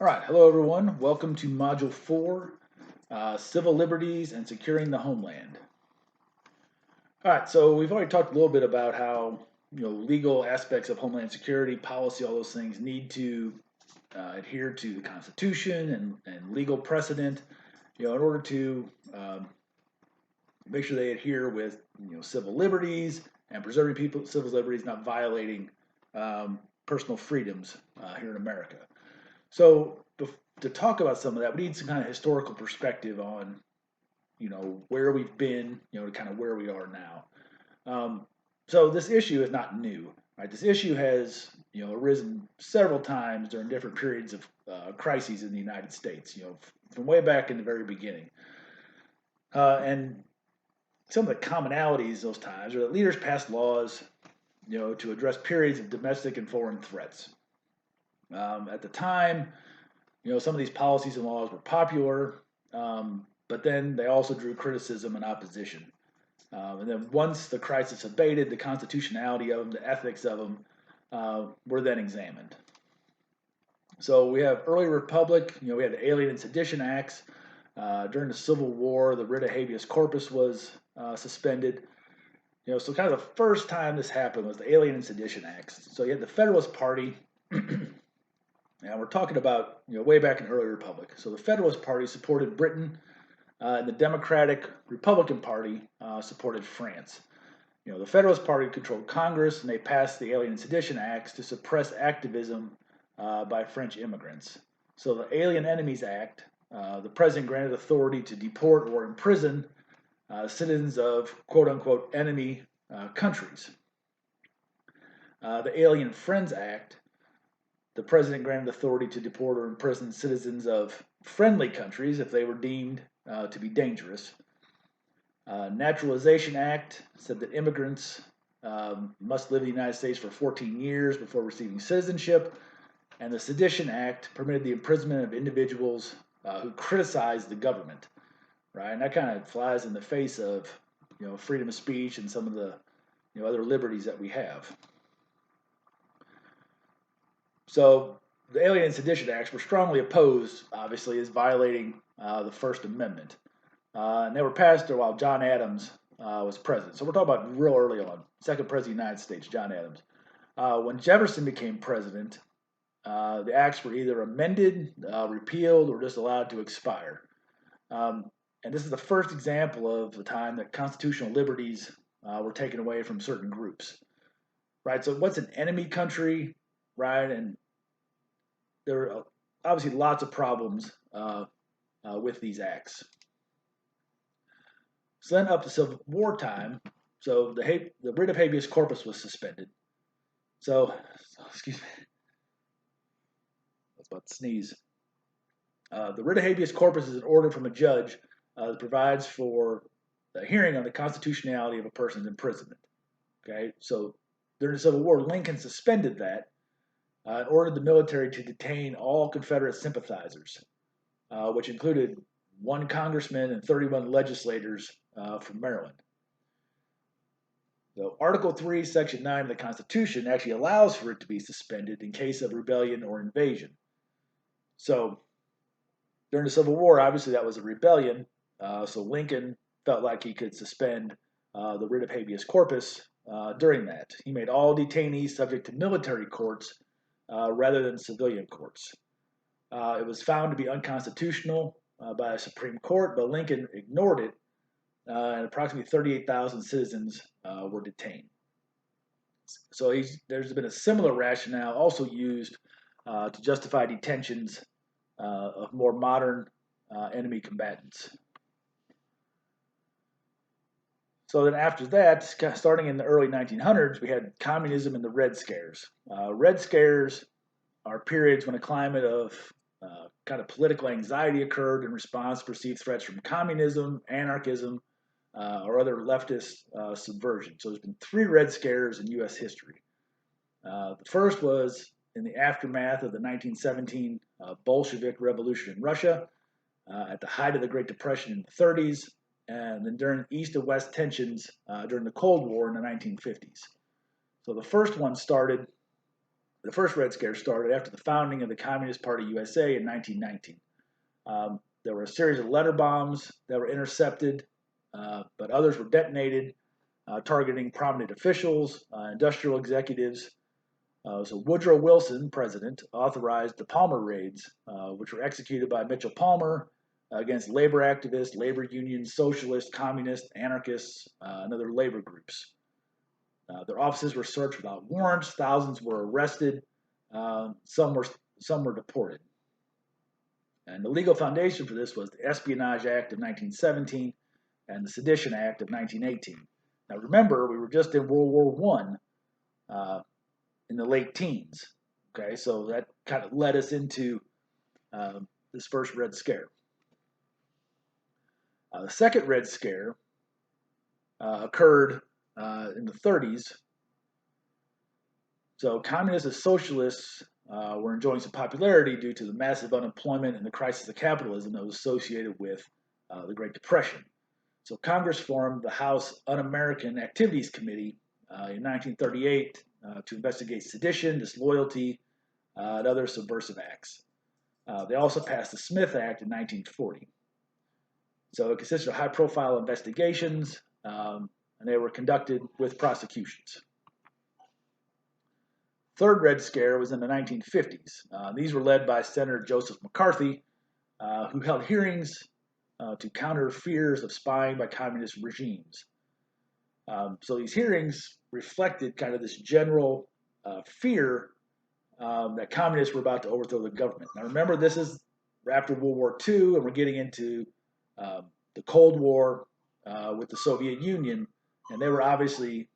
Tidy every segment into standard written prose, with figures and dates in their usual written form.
All right, hello everyone. Welcome to Module 4, Civil Liberties and Securing the Homeland. All right, so we've already talked a little bit about how legal aspects of Homeland Security, policy, all those things need to adhere to the Constitution and legal precedent, in order to make sure they adhere with civil liberties and preserving people's civil liberties, not violating personal freedoms here in America. So to talk about some of that, we need some kind of historical perspective on, where we've been, to kind of where we are now. So this issue is not new, right? This issue has, arisen several times during different periods of crises in the United States, from way back in the very beginning. And some of the commonalities those times are that leaders passed laws, to address periods of domestic and foreign threats. At the time, some of these policies and laws were popular, but then they also drew criticism and opposition. And then once the crisis abated, the constitutionality of them, the ethics of them, were then examined. So we have early republic, we had the Alien and Sedition Acts. During the Civil War, the writ of habeas corpus was suspended. So kind of the first time this happened was the Alien and Sedition Acts. So you had the Federalist Party. And we're talking about way back in early republic. So the Federalist Party supported Britain, and the Democratic Republican Party supported France. The Federalist Party controlled Congress, and they passed the Alien and Sedition Acts to suppress activism by French immigrants. So the Alien Enemies Act, the president granted authority to deport or imprison citizens of quote-unquote enemy countries. The Alien Friends Act, the president granted authority to deport or imprison citizens of friendly countries if they were deemed to be dangerous. Naturalization Act said that immigrants must live in the United States for 14 years before receiving citizenship. And the Sedition Act permitted the imprisonment of individuals who criticized the government, right? And that kind of flies in the face of, freedom of speech and some of the, other liberties that we have. So the Alien and Sedition Acts were strongly opposed, obviously, as violating the First Amendment. And they were passed while John Adams was president. So we're talking about real early on, second president of the United States, John Adams. When Jefferson became president, the acts were either amended, repealed, or just allowed to expire. And this is the first example of the time that constitutional liberties were taken away from certain groups. Right? So what's an enemy country? Right? And there are obviously lots of problems with these acts. So then up to Civil War time, so the writ of habeas corpus was suspended. So, excuse me, I was about to sneeze. The writ of habeas corpus is an order from a judge that provides for a hearing on the constitutionality of a person's imprisonment. Okay, so during the Civil War, Lincoln suspended that and ordered the military to detain all Confederate sympathizers, which included 1 congressman and 31 legislators from Maryland. So Article 3, Section 9 of the Constitution actually allows for it to be suspended in case of rebellion or invasion. So during the Civil War, obviously that was a rebellion, so Lincoln felt like he could suspend the writ of habeas corpus during that. He made all detainees subject to military courts rather than civilian courts. It was found to be unconstitutional by a Supreme Court, but Lincoln ignored it, and approximately 38,000 citizens were detained. So there's been a similar rationale also used to justify detentions of more modern enemy combatants. So then after that, starting in the early 1900s, we had communism and the Red Scares. Red Scares are periods when a climate of kind of political anxiety occurred in response to perceived threats from communism, anarchism, or other leftist subversion. So there's been 3 Red Scares in U.S. history. The first was in the aftermath of the 1917 Bolshevik Revolution in Russia, at the height of the Great Depression in the 30s, and then during East and West tensions during the Cold War in the 1950s. So the first one started The first Red Scare started after the founding of the Communist Party USA in 1919. There were a series of letter bombs that were intercepted, but others were detonated, targeting prominent officials, industrial executives. So Woodrow Wilson, president, authorized the Palmer raids, which were executed by Mitchell Palmer against labor activists, labor unions, socialists, communists, anarchists, and other labor groups. Their offices were searched without warrants. Thousands were arrested. Some were deported. And the legal foundation for this was the Espionage Act of 1917 and the Sedition Act of 1918. Now remember, we were just in World War One in the late teens. Okay, so that kind of led us into this first Red Scare. The second Red Scare occurred in the 30s. So communists and socialists were enjoying some popularity due to the massive unemployment and the crisis of capitalism that was associated with the Great Depression. So Congress formed the House Un-American Activities Committee in 1938 to investigate sedition, disloyalty, and other subversive acts. They also passed the Smith Act in 1940. So it consisted of high-profile investigations, and they were conducted with prosecutions. Third Red Scare was in the 1950s. These were led by Senator Joseph McCarthy, who held hearings to counter fears of spying by communist regimes. So these hearings reflected kind of this general fear that communists were about to overthrow the government. Now remember, this is after World War II, and we're getting into the Cold War with the Soviet Union, and they were obviously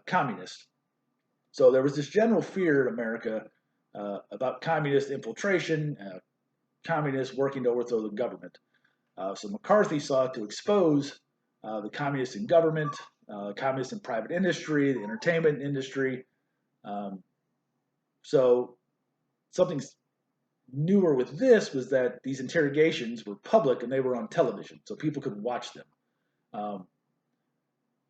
communist. So there was this general fear in America about communist infiltration, communists working to overthrow the government. So McCarthy sought to expose the communists in government, communists in private industry, the entertainment industry. So something newer with this was that these interrogations were public and they were on television, so people could watch them.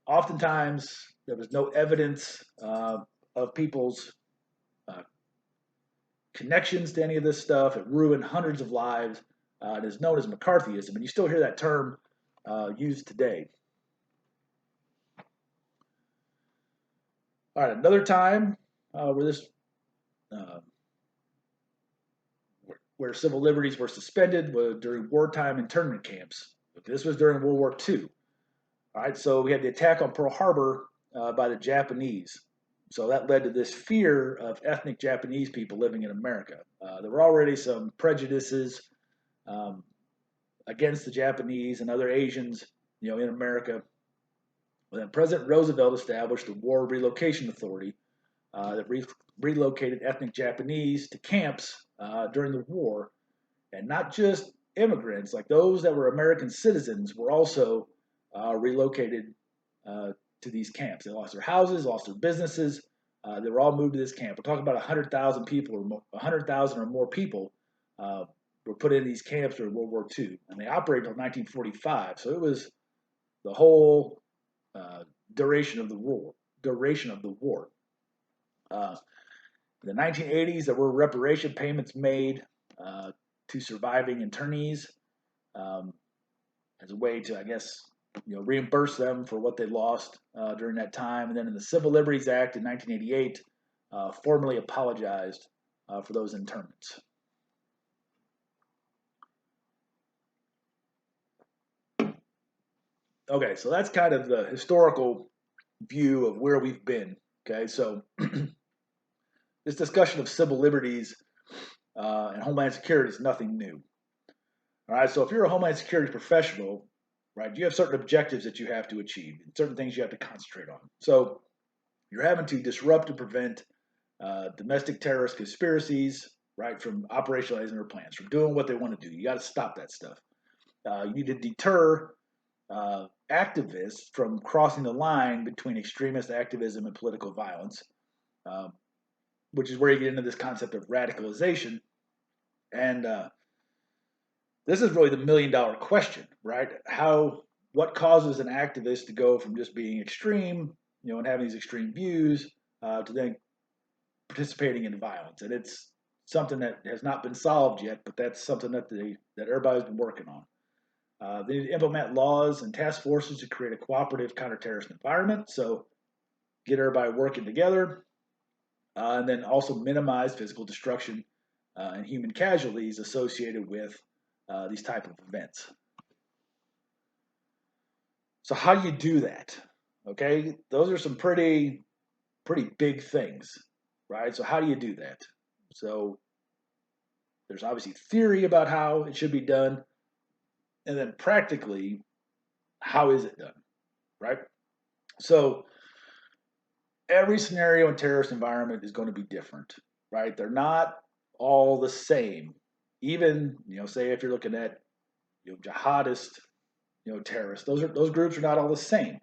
Oftentimes, there was no evidence of people's connections to any of this stuff. It ruined hundreds of lives. It is known as McCarthyism, and you still hear that term used today. All right, another time where civil liberties were suspended was during wartime internment camps. This was during World War II. All right, so we had the attack on Pearl Harbor by the Japanese. So that led to this fear of ethnic Japanese people living in America. There were already some prejudices against the Japanese and other Asians, in America. Well, then President Roosevelt established the War Relocation Authority that relocated ethnic Japanese to camps during the war, and not just immigrants, like those that were American citizens were also relocated to these camps. They lost their houses, lost their businesses. They were all moved to this camp. We're talking about 100,000 people, or 100,000 or more people were put in these camps during World War II, and they operated until 1945. So it was the whole duration of the war. In the 1980s, there were reparation payments made to surviving internees as a way to, I guess, reimburse them for what they lost during that time. And then in the Civil Liberties Act in 1988, formally apologized for those internments. Okay, so that's kind of the historical view of where we've been. Okay, so this discussion of civil liberties and Homeland Security is nothing new. All right, so if you're a Homeland Security professional, right, you have certain objectives that you have to achieve, and certain things you have to concentrate on. So you're having to disrupt and prevent domestic terrorist conspiracies, right, from operationalizing their plans, from doing what they want to do. You got to stop that stuff. You need to deter activists from crossing the line between extremist activism and political violence, which is where you get into this concept of radicalization. And this is really the million-dollar question, right? What causes an activist to go from just being extreme, and having these extreme views, to then participating in violence, and it's something that has not been solved yet, but that's something that everybody's been working on. They need to implement laws and task forces to create a cooperative counter-terrorist environment, so get everybody working together, and then also minimize physical destruction and human casualties associated with these type of events. So how do you do that? Okay, those are some pretty big things, right? So how do you do that? So there's obviously theory about how it should be done, and then practically, how is it done, right? So every scenario in terrorist environment is going to be different, right? They're not all the same. Even, say if you're looking at jihadist, terrorists, those groups are not all the same,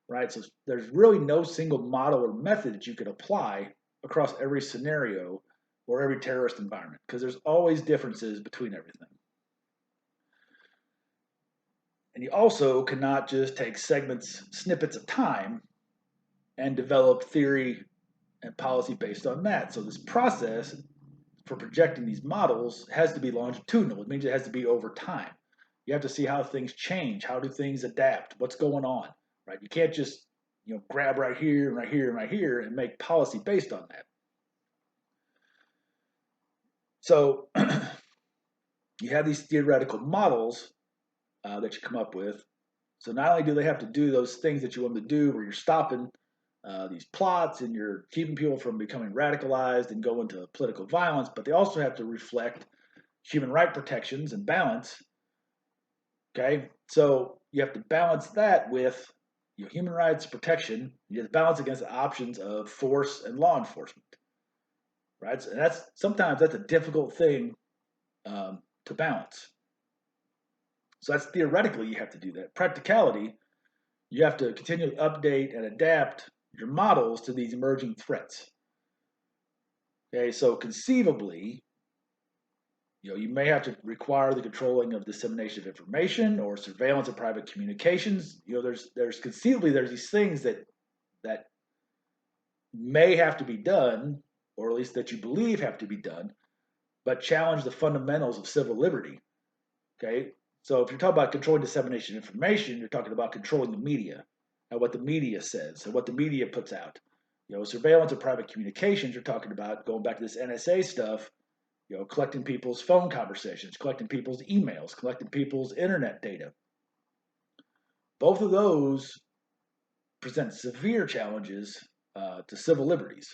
right? So there's really no single model or method that you could apply across every scenario or every terrorist environment, because there's always differences between everything. And you also cannot just take snippets of time and develop theory and policy based on that. So this process for projecting these models has to be longitudinal. It means it has to be over time. You have to see how things change. How do things adapt? What's going on, right? You can't just grab right here and right here and right here and make policy based on that. So you have these theoretical models that you come up with. So not only do they have to do those things that you want them to do, where you're stopping these plots and you're keeping people from becoming radicalized and going to political violence, but they also have to reflect human right protections and balance. Okay, so you have to balance that with human rights protection. You have to balance against the options of force and law enforcement, right? And sometimes that's a difficult thing to balance. So that's theoretically you have to do that. Practicality, you have to continually update and adapt your models to these emerging threats. Okay, so conceivably, you may have to require the controlling of dissemination of information or surveillance of private communications. There's conceivably there's these things that may have to be done, or at least that you believe have to be done, but challenge the fundamentals of civil liberty. Okay, so if you're talking about controlling dissemination of information, you're talking about controlling the media and what the media says and what the media puts out. Surveillance of private communications, you're talking about going back to this NSA stuff, collecting people's phone conversations, collecting people's emails, collecting people's internet data. Both of those present severe challenges to civil liberties.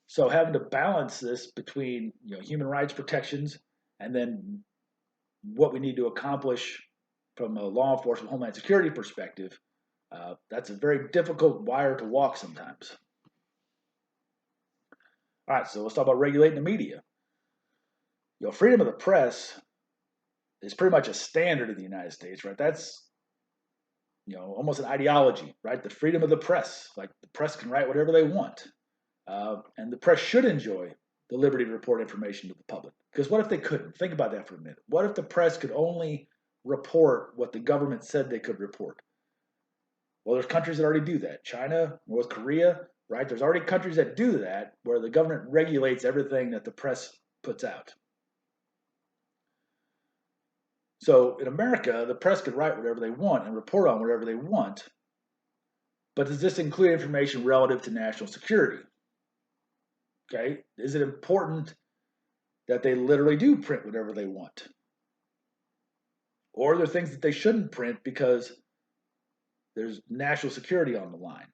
So having to balance this between human rights protections and then what we need to accomplish from a law enforcement, homeland security perspective, that's a very difficult wire to walk sometimes. All right, so let's talk about regulating the media. Freedom of the press is pretty much a standard in the United States, right? That's almost an ideology, right? The freedom of the press, like the press can write whatever they want, and the press should enjoy the liberty to report information to the public. Because what if they couldn't? Think about that for a minute. What if the press could only report what the government said they could report? Well, there's countries that already do that. China, North Korea, right? There's already countries that do that where the government regulates everything that the press puts out. So in America, the press could write whatever they want and report on whatever they want. But does this include information relative to national security? Okay, is it important that they literally do print whatever they want? Or are there things that they shouldn't print because there's national security on the line?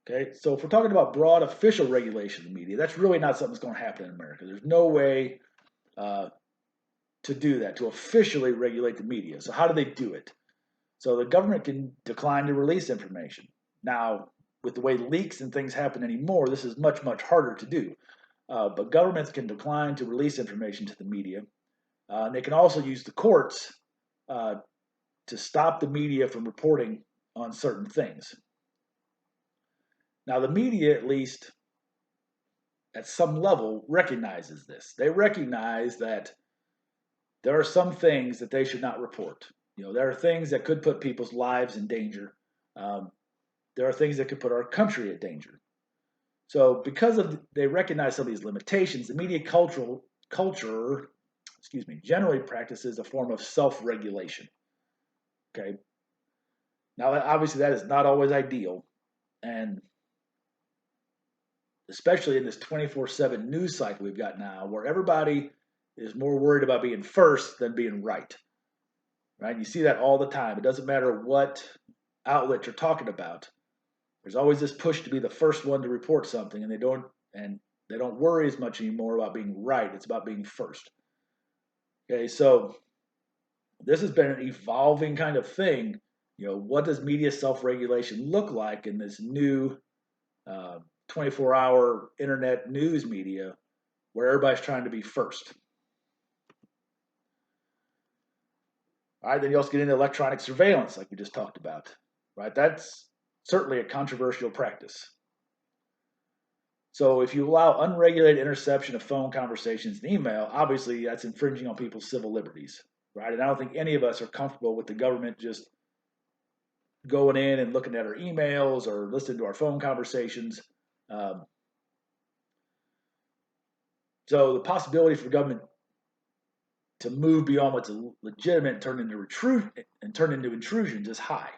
Okay, so if we're talking about broad official regulation of the media, that's really not something that's going to happen in America. There's no way to do that, to officially regulate the media. So how do they do it? So the government can decline to release information. Now, with the way leaks and things happen anymore, this is much, much harder to do. But governments can decline to release information to the media. And they can also use the courts to stop the media from reporting on certain things. Now, the media, at least at some level, recognizes this. They recognize that there are some things that they should not report. There are things that could put people's lives in danger. There are things that could put our country at danger. So because they recognize some of these limitations, the media culture, generally practices a form of self-regulation. Okay. Now, obviously, that is not always ideal, and especially in this 24/7 news cycle we've got now, where everybody is more worried about being first than being right. Right? You see that all the time. It doesn't matter what outlet you're talking about. There's always this push to be the first one to report something, and they don't worry as much anymore about being right. It's about being first. Okay, so this has been an evolving kind of thing. What does media self-regulation look like in this new 24-hour internet news media where everybody's trying to be first? All right, then you also get into electronic surveillance, like we just talked about. Right, that's certainly a controversial practice. So if you allow unregulated interception of phone conversations and email, obviously that's infringing on people's civil liberties, right? And I don't think any of us are comfortable with the government just going in and looking at our emails or listening to our phone conversations. Um, so the possibility for government to move beyond what's legitimate and turn into intrusions is high.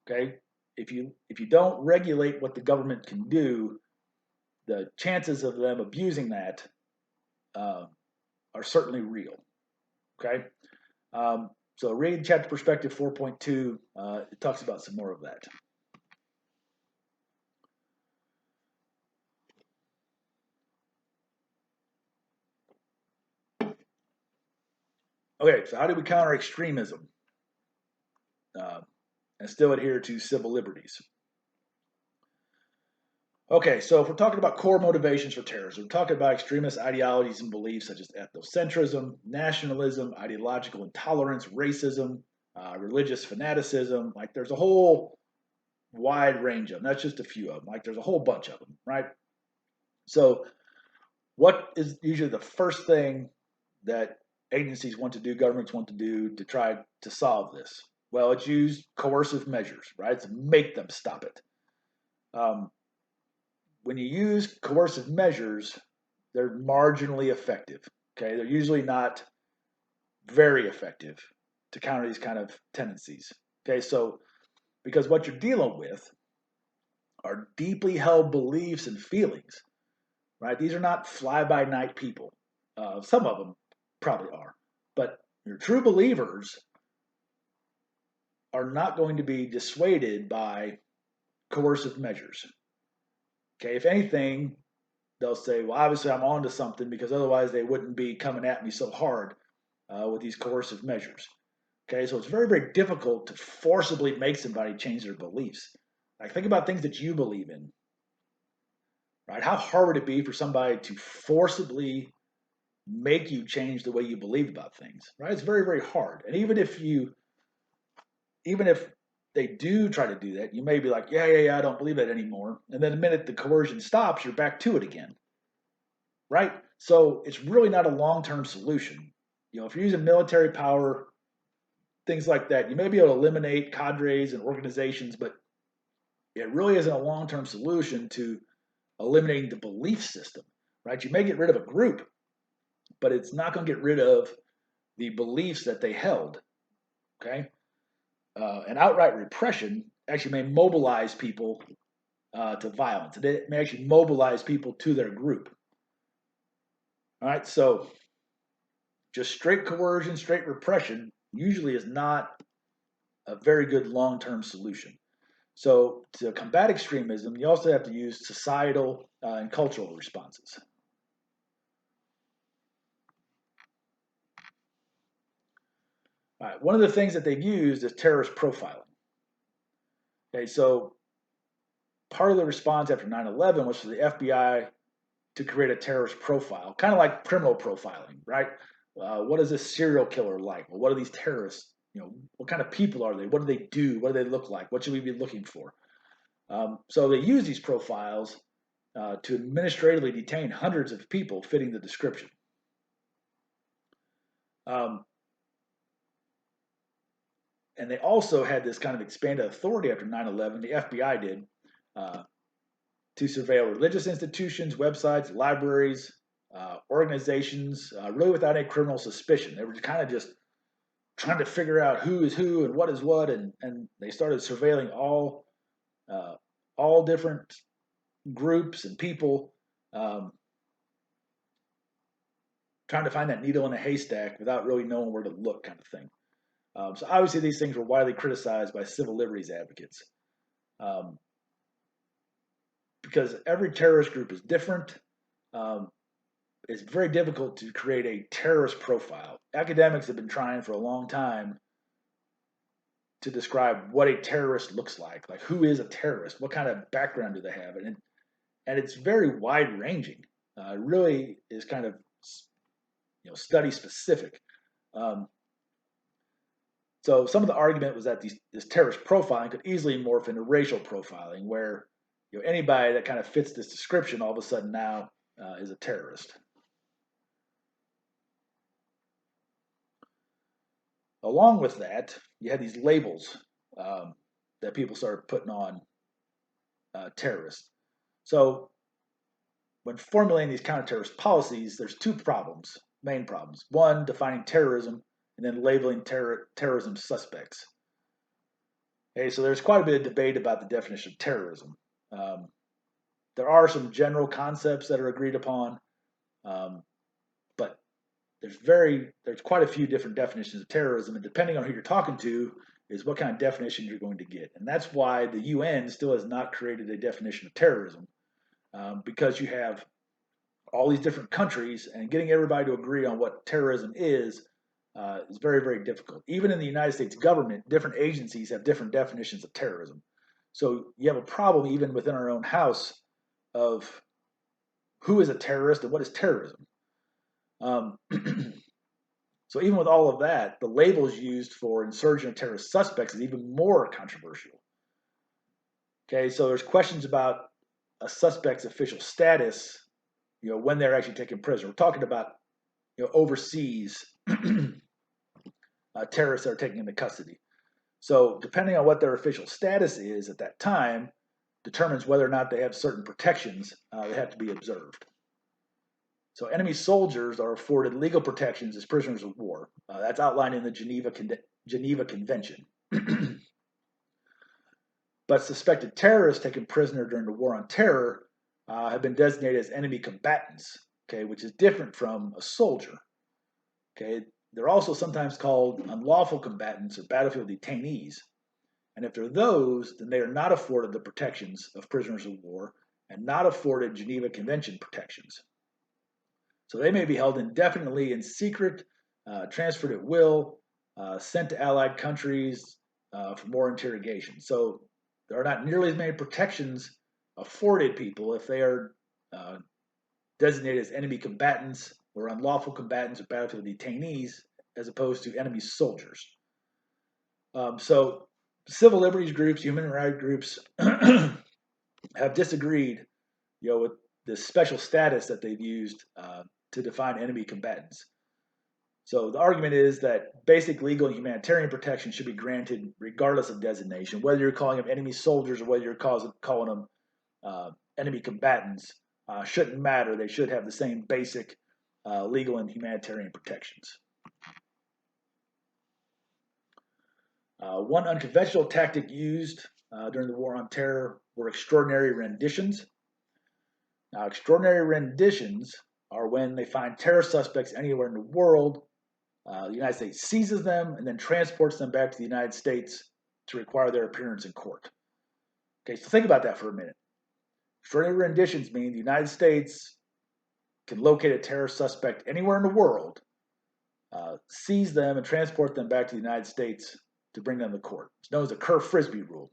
Okay, if you don't regulate what the government can do, the chances of them abusing that uh, are certainly real. Okay, so read chapter perspective 4.2. It talks about some more of that. Okay, so how do we counter extremism and still adhere to civil liberties? Okay, so if we're talking about core motivations for terrorism, we're talking about extremist ideologies and beliefs such as ethnocentrism, nationalism, ideological intolerance, racism, religious fanaticism. Like there's a whole wide range of them. That's just a few of them. Like there's a whole bunch of them, right? So what is usually the first thing that agencies want to do, governments want to do to try to solve this? Well, it's use coercive measures, right? To make them stop it. Um, when you use coercive measures, they're marginally effective. Okay, they're usually not very effective to counter these kind of tendencies. Okay, so because what you're dealing with are deeply held beliefs and feelings, right? These are not fly by night people. Some of them probably are, but your true believers are not going to be dissuaded by coercive measures. Okay, if anything, they'll say, well, obviously I'm on to something because otherwise they wouldn't be coming at me so hard with these coercive measures. Okay, so it's very, very difficult to forcibly make somebody change their beliefs. Like, think about things that you believe in, right? How hard would it be for somebody to forcibly make you change the way you believe about things, right? It's very, very hard. And even if they do try to do that, you may be like, yeah, I don't believe that anymore. And then the minute the coercion stops, you're back to it again, right? So it's really not a long-term solution. If you're using military power, things like that, you may be able to eliminate cadres and organizations, but it really isn't a long-term solution to eliminating the belief system, right? You may get rid of a group, but it's not going to get rid of the beliefs that they held, okay? And outright repression actually may mobilize people to violence. It may actually mobilize people to their group. All right, so just straight coercion, straight repression usually is not a very good long-term solution. So to combat extremism, you also have to use societal and cultural responses. All right, one of the things that they've used is terrorist profiling. Okay, so part of the response after 9/11 was for the FBI to create a terrorist profile, kind of like criminal profiling, right? What is this serial killer like? Well, what are these terrorists? What kind of people are they? What do they do? What do they look like? What should we be looking for? So they use these profiles to administratively detain hundreds of people fitting the description. Um, and they also had this kind of expanded authority after 9/11. The FBI did, uh, to surveil religious institutions, websites, libraries, organizations, really without any criminal suspicion. They were kind of just trying to figure out who is who and what is what, and they started surveilling uh, all different groups and people, um, trying to find that needle in a haystack without really knowing where to look, kind of thing. So obviously, these things were widely criticized by civil liberties advocates, um, because every terrorist group is different. Um, it's very difficult to create a terrorist profile. Academics have been trying for a long time to describe what a terrorist looks like who is a terrorist, what kind of background do they have, and it's very wide ranging. It really is kind of study specific. Um, so some of the argument was that this terrorist profiling could easily morph into racial profiling, where anybody that kind of fits this description all of a sudden now is a terrorist. Along with that, you had these labels um, that people started putting on terrorists. So when formulating these counter-terrorist policies, there's two problems, main problems. One, defining terrorism, and then labeling terrorism suspects. Okay, so there's quite a bit of debate about the definition of terrorism. Um, there are some general concepts that are agreed upon, um, but there's quite a few different definitions of terrorism, and depending on who you're talking to, is what kind of definition you're going to get. And that's why the UN still has not created a definition of terrorism, because you have all these different countries, and getting everybody to agree on what terrorism is very, very difficult. Even in the United States government, different agencies have different definitions of terrorism. So you have a problem even within our own house of who is a terrorist and what is terrorism. Um, so even with all of that, the labels used for insurgent and terrorist suspects is even more controversial. Okay, so there's questions about a suspect's official status, when they're actually taken prisoner. We're talking about, overseas terrorists that are taken into custody. So depending on what their official status is at that time, determines whether or not they have certain protections that have to be observed. So enemy soldiers are afforded legal protections as prisoners of war. That's outlined in the Geneva Convention. But suspected terrorists taken prisoner during the War on Terror have been designated as enemy combatants, okay, which is different from a soldier. Okay, they're also sometimes called unlawful combatants or battlefield detainees. And if they're those, then they are not afforded the protections of prisoners of war and not afforded Geneva Convention protections. So they may be held indefinitely in secret, transferred at will, sent to allied countries for more interrogation. So there are not nearly as many protections afforded people if they are designated as enemy combatants or unlawful combatants or battlefield detainees as opposed to enemy soldiers. So civil liberties groups, human rights groups have disagreed, with the special status that they've used to define enemy combatants. So the argument is that basic legal and humanitarian protection should be granted regardless of designation, whether you're calling them enemy soldiers or whether you're calling them enemy combatants. Shouldn't matter. They should have the same basic legal and humanitarian protections. One unconventional tactic used during the War on Terror were extraordinary renditions. Now, extraordinary renditions are when they find terror suspects anywhere in the world. The United States seizes them and then transports them back to the United States to require their appearance in court. Okay, so think about that for a minute. Extraordinary renditions mean the United States can locate a terror suspect anywhere in the world, seize them, and transport them back to the United States to bring them to court. It's known as the Kerr-Frisbee rule.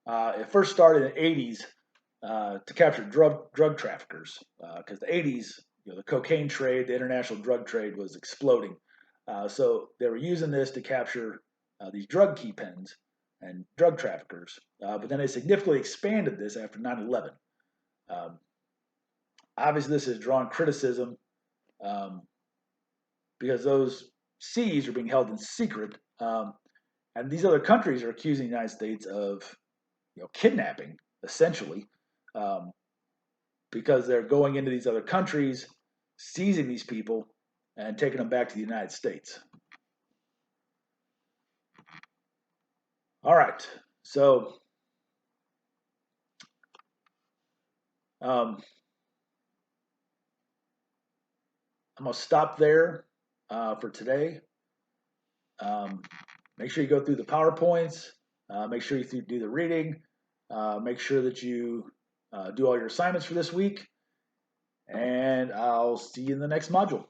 It first started in the 80s to capture drug traffickers, because the 80s, the cocaine trade, the international drug trade was exploding. So they were using this to capture these drug kingpins and drug traffickers. But then they significantly expanded this after 9/11. Obviously, this has drawn criticism because those seas are being held in secret, and these other countries are accusing the United States of, kidnapping essentially, um, because they're going into these other countries, seizing these people, and taking them back to the United States. All right, so um, I'm going to stop there for today. Make sure you go through the PowerPoints. Make sure you do the reading. Make sure that you do all your assignments for this week. And I'll see you in the next module.